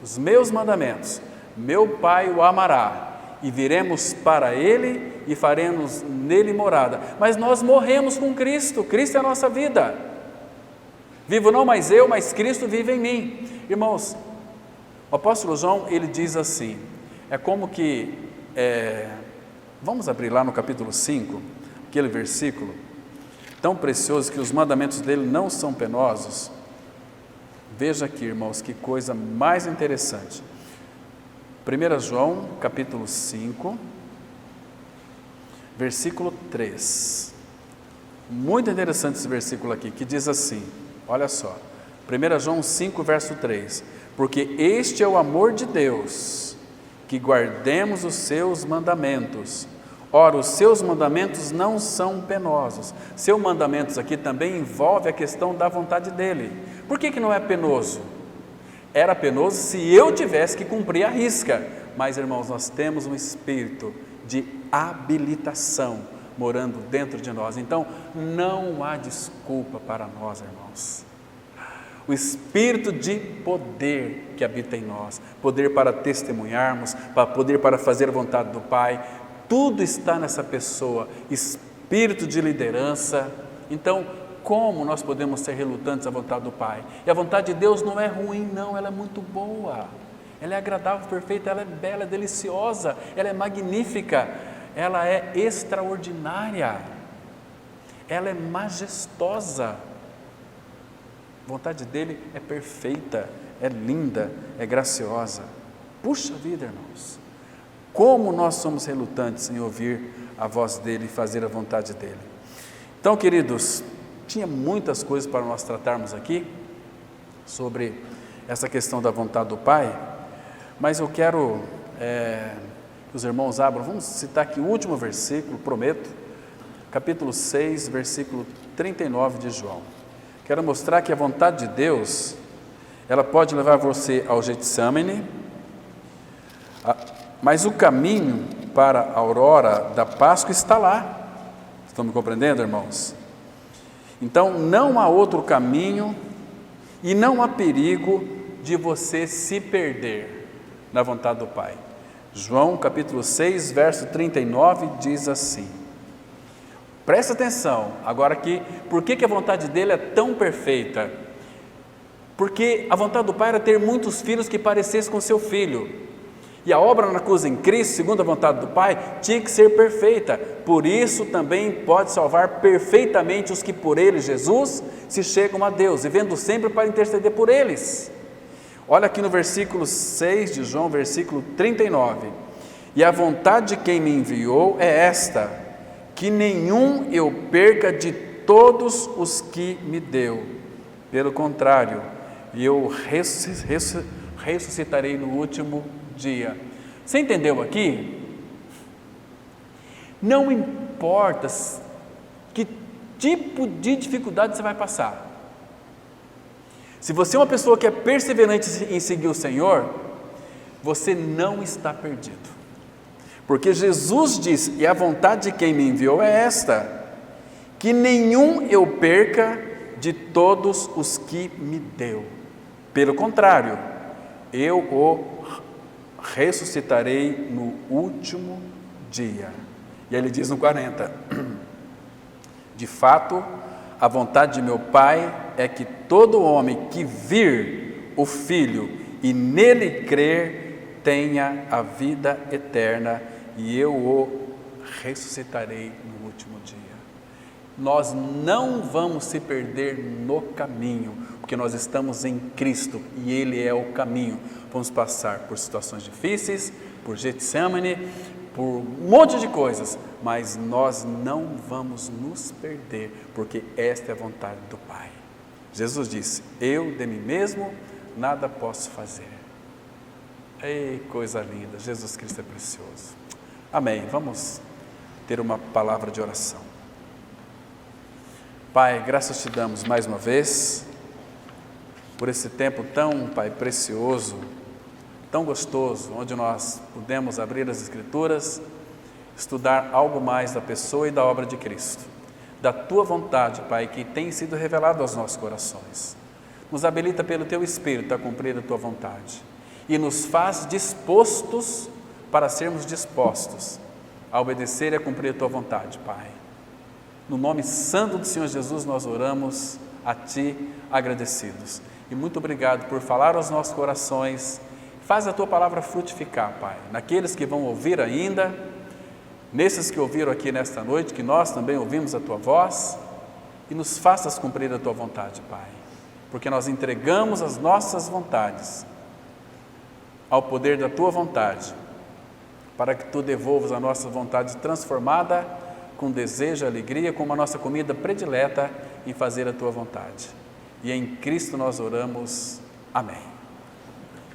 Os meus mandamentos. Meu Pai o amará, e viremos para Ele e faremos nele morada. Mas nós morremos com Cristo, Cristo é a nossa vida. Vivo não mais eu, mas Cristo vive em mim. Irmãos, o apóstolo João, ele diz assim, é como que, vamos abrir lá no capítulo 5, aquele versículo, tão precioso que os mandamentos dele não são penosos. Veja aqui, irmãos, que coisa mais interessante. 1 João, capítulo 5, versículo 3. Muito interessante esse versículo aqui, que diz assim, olha só, 1 João 5, verso 3. Porque este é o amor de Deus, que guardemos os seus mandamentos. Ora, os seus mandamentos não são penosos. Seus mandamentos aqui também envolve a questão da vontade dele. Por que não é penoso? Era penoso se eu tivesse que cumprir a risca. Mas, irmãos, nós temos um espírito de habilitação morando dentro de nós. Então, não há desculpa para nós, irmãos. O espírito de poder que habita em nós, poder para testemunharmos, poder para fazer a vontade do Pai, tudo está nessa pessoa, espírito de liderança. Então, como nós podemos ser relutantes à vontade do Pai? E a vontade de Deus não é ruim, não, ela é muito boa, ela é agradável, perfeita, ela é bela, é deliciosa, ela é magnífica, ela é extraordinária, ela é majestosa. A vontade dele é perfeita, é linda, é graciosa. Puxa vida, irmãos, como nós somos relutantes em ouvir a voz dele e fazer a vontade dele. Então, queridos, tinha muitas coisas para nós tratarmos aqui sobre essa questão da vontade do Pai, mas eu quero que os irmãos abram, vamos citar aqui o último versículo, prometo, capítulo 6, versículo 39 de João. Quero mostrar que a vontade de Deus, ela pode levar você ao Getsemane, mas o caminho para a aurora da Páscoa está lá. Estão me compreendendo, irmãos? Então, não há outro caminho e não há perigo de você se perder na vontade do Pai. João capítulo 6, verso 39 diz assim, presta atenção, agora aqui, por que a vontade dele é tão perfeita? Porque a vontade do Pai era ter muitos filhos que parecessem com seu filho. E a obra na cruz em Cristo, segundo a vontade do Pai, tinha que ser perfeita. Por isso também pode salvar perfeitamente os que por ele, Jesus, se chegam a Deus, vivendo sempre para interceder por eles. Olha aqui no versículo 6 de João, versículo 39. E a vontade de quem me enviou é esta, que nenhum eu perca de todos os que me deu. Pelo contrário, eu ressuscitarei no último dia. Você entendeu aqui? Não importa que tipo de dificuldade você vai passar. Se você é uma pessoa que é perseverante em seguir o Senhor, você não está perdido. Porque Jesus diz, e a vontade de quem me enviou é esta, que nenhum eu perca de todos os que me deu. Pelo contrário, eu o ressuscitarei no último dia. E aí ele diz no 40, de fato, a vontade de meu Pai é que todo homem que vir o Filho e nele crer, tenha a vida eterna, e eu o ressuscitarei no último dia. Nós não vamos se perder no caminho, porque nós estamos em Cristo e Ele é o caminho. Vamos passar por situações difíceis, por Getsemane, por um monte de coisas, mas nós não vamos nos perder, porque esta é a vontade do Pai. Jesus disse, eu de mim mesmo nada posso fazer. Ei, coisa linda, Jesus Cristo é precioso. Amém, vamos ter uma palavra de oração. Pai, graças te damos mais uma vez, por esse tempo tão, Pai, precioso, tão gostoso, onde nós pudemos abrir as Escrituras, estudar algo mais da pessoa e da obra de Cristo, da Tua vontade, Pai, que tem sido revelado aos nossos corações. Nos habilita pelo Teu Espírito a cumprir a Tua vontade e nos faz dispostos para sermos dispostos a obedecer e a cumprir a Tua vontade, Pai. No nome santo do Senhor Jesus nós oramos a Ti agradecidos. E muito obrigado por falar aos nossos corações. Faz a Tua palavra frutificar, Pai, naqueles que vão ouvir ainda, nesses que ouviram aqui nesta noite, que nós também ouvimos a Tua voz, e nos faças cumprir a Tua vontade, Pai, porque nós entregamos as nossas vontades ao poder da Tua vontade, para que Tu devolvas a nossa vontade transformada com desejo e alegria, como a nossa comida predileta em fazer a Tua vontade. E em Cristo nós oramos. Amém.